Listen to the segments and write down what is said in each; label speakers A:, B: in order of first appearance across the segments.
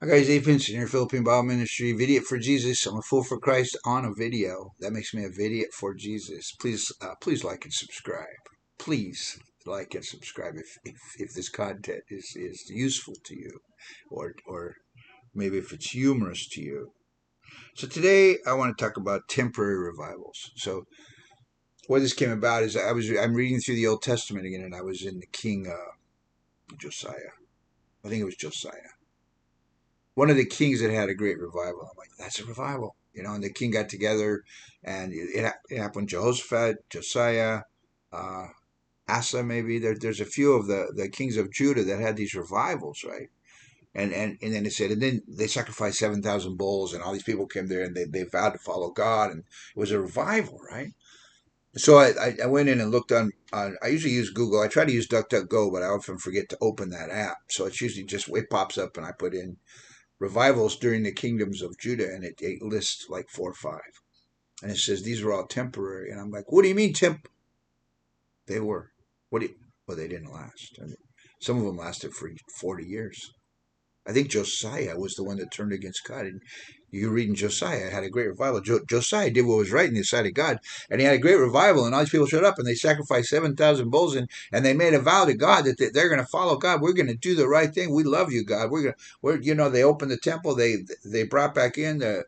A: Hi guys, Dave Pinson here, Philippine Bible Ministry, Vidiot for Jesus. I'm a fool for Christ on a video. That makes me a Vidiot for Jesus. Please like and subscribe. Please like and subscribe if this content is useful to you, or maybe if it's humorous to you. So today I want to talk about temporary revivals. So what this came about is I'm reading through the Old Testament again, and I was in the King Josiah. I think it was Josiah, one of the kings that had a great revival. I'm like, that's a revival, And the king got together, and it happened. Jehoshaphat, Josiah, uh, Asa, maybe there's a few of the kings of Judah that had these revivals, right? And then it said, and then they sacrificed 7,000 bulls, and all these people came there, and they vowed to follow God, and it was a revival, right? So I went in and looked on. I usually use Google. I try to use DuckDuckGo, but I often forget to open that app. So it's usually just it pops up, and I put in revivals during the kingdoms of Judah, and it lists like 4 or 5, and it says these are all temporary. And I'm like, what do you mean They were. What do you? Well, they didn't last. I mean, some of them lasted for 40 years. I think Josiah was the one that turned against God. And you read in Josiah had a great revival. Josiah did what was right in the sight of God, and he had a great revival. And all these people showed up, and they sacrificed 7,000 bulls, and they made a vow to God that they're going to follow God. We're going to do the right thing. We love you, God. They opened the temple. They brought back in the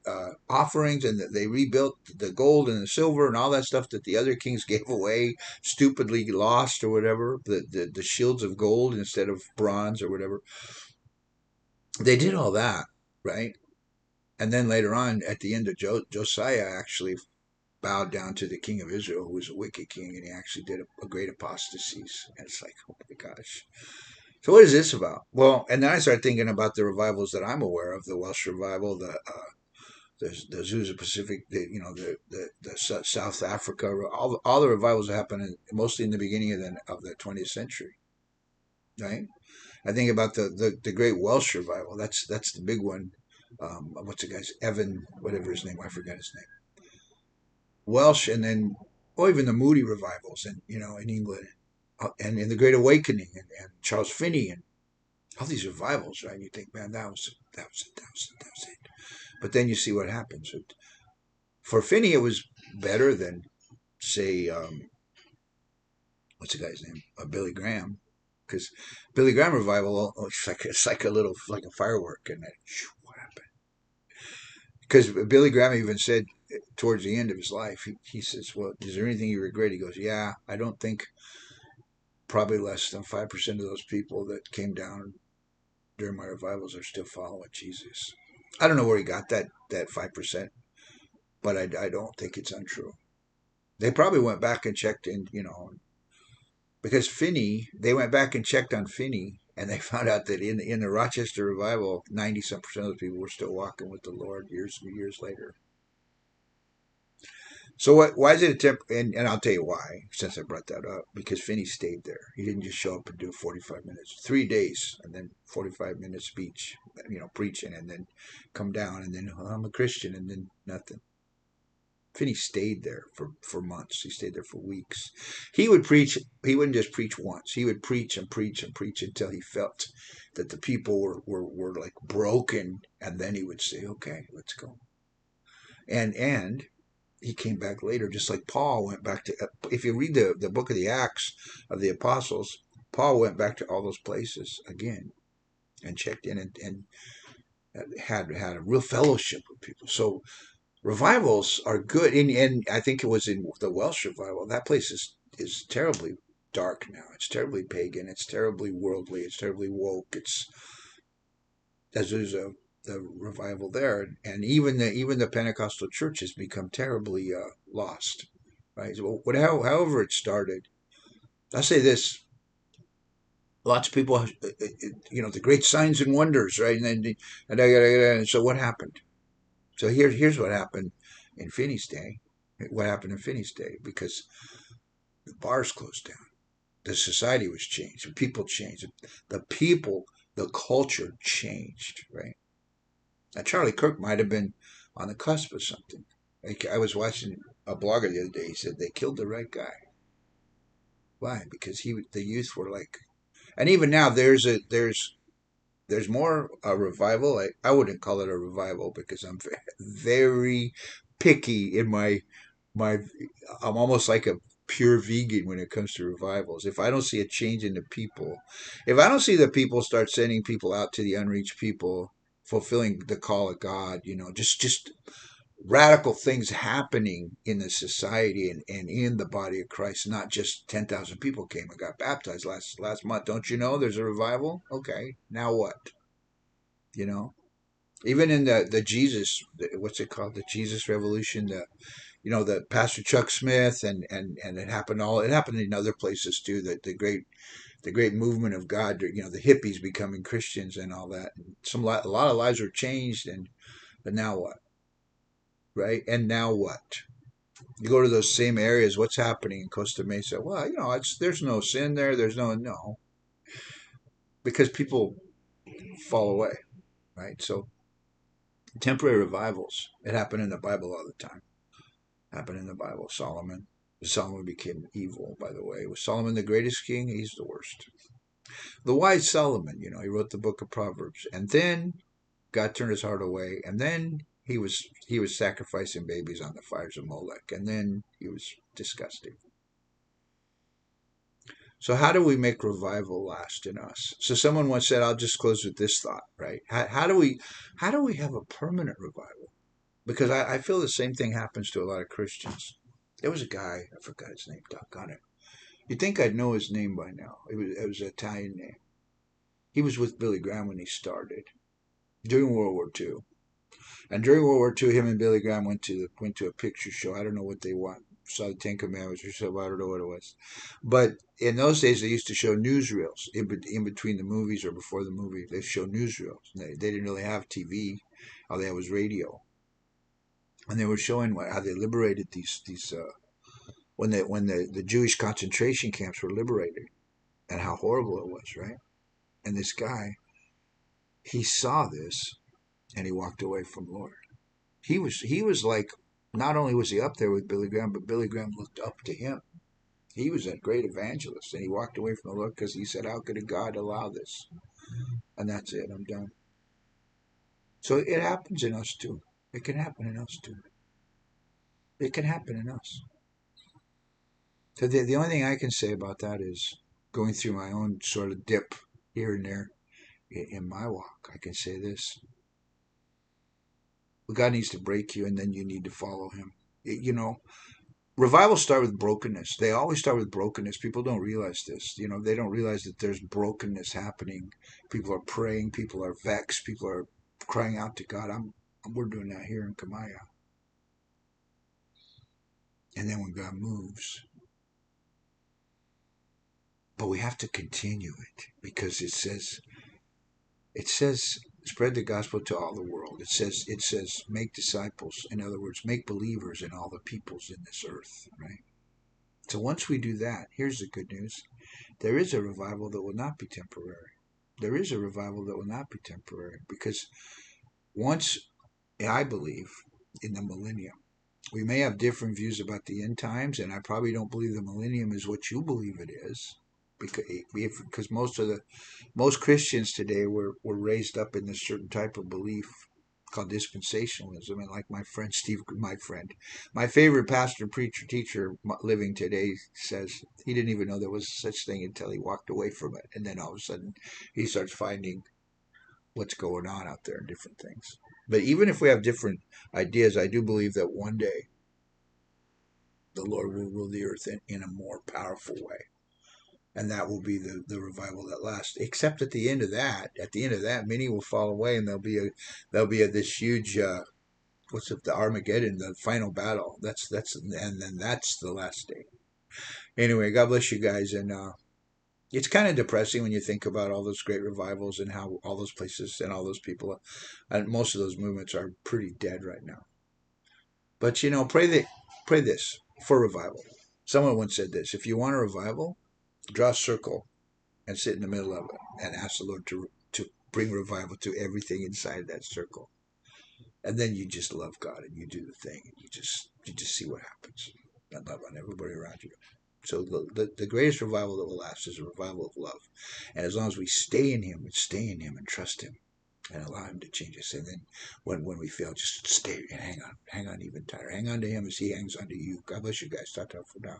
A: offerings, and they rebuilt the gold and the silver and all that stuff that the other kings gave away, stupidly lost or whatever. The shields of gold instead of bronze or whatever. They did all that, right? And then later on, at the end of Josiah, actually bowed down to the king of Israel, who was a wicked king, and he actually did a great apostasy. And it's like, oh my gosh. So what is this about? Well, and then I started thinking about the revivals that I'm aware of: the Welsh revival, the Azusa Pacific, the South Africa, all the revivals that happened mostly in the beginning of the 20th century, right? I think about the Great Welsh Revival. That's the big one. What's the guy's Evan, whatever his name, I forget his name. Welsh, and then even the Moody revivals, and in England, and in the Great Awakening, and Charles Finney, and all these revivals, right? And you think, man, that was it. But then you see what happens. For Finney, it was better than, say, what's the guy's name? Billy Graham, because Billy Graham revival, it's like a little like a firework, and then what happened? Because Billy Graham even said towards the end of his life, he says, "Well, is there anything you regret?" He goes, "Yeah, I don't think probably less than 5% of those people that came down during my revivals are still following Jesus." I don't know where he got that 5%, but I don't think it's untrue. They probably went back and checked because Finney, they went back and checked on Finney, and they found out that in the Rochester revival, 90% of the people were still walking with the Lord years and years later. So why is it a temp? And I'll tell you why, since I brought that up. Because Finney stayed there. He didn't just show up and do 45 minutes, 3 days, and then 45 minutes speech, preaching, and then come down, and then I'm a Christian, and then nothing. Finney stayed there for months. He stayed there for weeks. He would preach. He wouldn't just preach once. He would preach and preach and preach until he felt that the people were like broken, and then he would say, "Okay, let's go." And he came back later, just like Paul went back to. If you read the book of the Acts of the Apostles, Paul went back to all those places again and checked in and had a real fellowship with people. So revivals are good, and I think it was in the Welsh revival. That place is terribly dark now. It's terribly pagan. It's terribly worldly. It's terribly woke. There's the revival there, and even the Pentecostal church has become terribly lost. Right. So however it started, I'll say this: lots of people, the great signs and wonders, right? And so what happened? So here's what happened in Finney's day. What happened in Finney's day? Because the bars closed down, the society was changed, the people changed, the culture changed, right? Now Charlie Kirk might have been on the cusp of something. Like I was watching a blogger the other day. He said they killed the right guy. Why? Because the youth were like, and even now there's There's more a revival. I wouldn't call it a revival because I'm very picky in my. I'm almost like a pure vegan when it comes to revivals. If I don't see a change in the people, if I don't see the people start sending people out to the unreached people, fulfilling the call of God, just radical things happening in the society and in the body of Christ, not just 10,000 people came and got baptized last month. Don't you know there's a revival? Okay, now what? You know, even in the Jesus, what's it called? The Jesus Revolution, the Pastor Chuck Smith and it happened in other places too, that the great movement of God, the hippies becoming Christians and all that. A lot of lives were changed, but now what? Right? And now what? You go to those same areas, what's happening in Costa Mesa? Well, there's no sin there. There's no, because people fall away, right? So temporary revivals, it happened in the Bible all the time. Happened in the Bible. Solomon became evil, by the way. Was Solomon the greatest king? He's the worst. The wise Solomon, he wrote the book of Proverbs, and then God turned his heart away, and then he was sacrificing babies on the fires of Molech, and then he was disgusting. So how do we make revival last in us? So someone once said, I'll just close with this thought, right? How do we have a permanent revival? Because I feel the same thing happens to a lot of Christians. There was a guy, I forgot his name, doggone it. You'd think I'd know his name by now. It was an Italian name. He was with Billy Graham when he started during World War II. And during World War II, him and Billy Graham went to a picture show. I don't know what they want. Saw the Ten Commandments or something. I don't know what it was. But in those days, they used to show newsreels in between the movies or before the movie. They show newsreels. They didn't really have TV. All they had was radio. And they were showing how they liberated these when the Jewish concentration camps were liberated and how horrible it was, right? And this guy, he saw this and he walked away from the Lord. He was like, not only was he up there with Billy Graham, but Billy Graham looked up to him. He was a great evangelist, and he walked away from the Lord because he said, "How could a God allow this?" And that's it. I'm done. So it happens in us too. It can happen in us too. It can happen in us. So the only thing I can say about that is going through my own sort of dip here and there in my walk. I can say this: God needs to break you, and then you need to follow Him. Revivals start with brokenness. They always start with brokenness. People don't realize this. They don't realize that there's brokenness happening. People are praying. People are vexed. People are crying out to God. We're doing that here in Kamaya. And then when God moves, but we have to continue it because it says spread the gospel to all the world. It says make disciples. In other words, make believers in all the peoples in this earth, right? So once we do that, here's the good news. There is a revival that will not be temporary. There is a revival that will not be temporary because once, I believe, in the millennium, we may have different views about the end times, and I probably don't believe the millennium is what you believe it is, because most Christians today were raised up in this certain type of belief called dispensationalism. And like my favorite pastor, preacher, teacher living today says he didn't even know there was such thing until he walked away from it. And then all of a sudden he starts finding what's going on out there and different things. But even if we have different ideas, I do believe that one day the Lord will rule the earth in a more powerful way. And that will be the revival that lasts. Except at the end of that, many will fall away, and there'll be this huge the Armageddon, the final battle. And then that's the last day. Anyway, God bless you guys, and it's kind of depressing when you think about all those great revivals and how all those places and all those people, and most of those movements are pretty dead right now. But pray this for revival. Someone once said this: if you want a revival, draw a circle and sit in the middle of it and ask the Lord to bring revival to everything inside that circle. And then you just love God and you do the thing and you just see what happens. And love on everybody around you. So the greatest revival that will last is a revival of love. And as long as we stay in Him and trust Him and allow Him to change us. And then when we fail, just stay and hang on even tighter. Hang on to Him as He hangs on to you. God bless you guys. Ta-ta for now.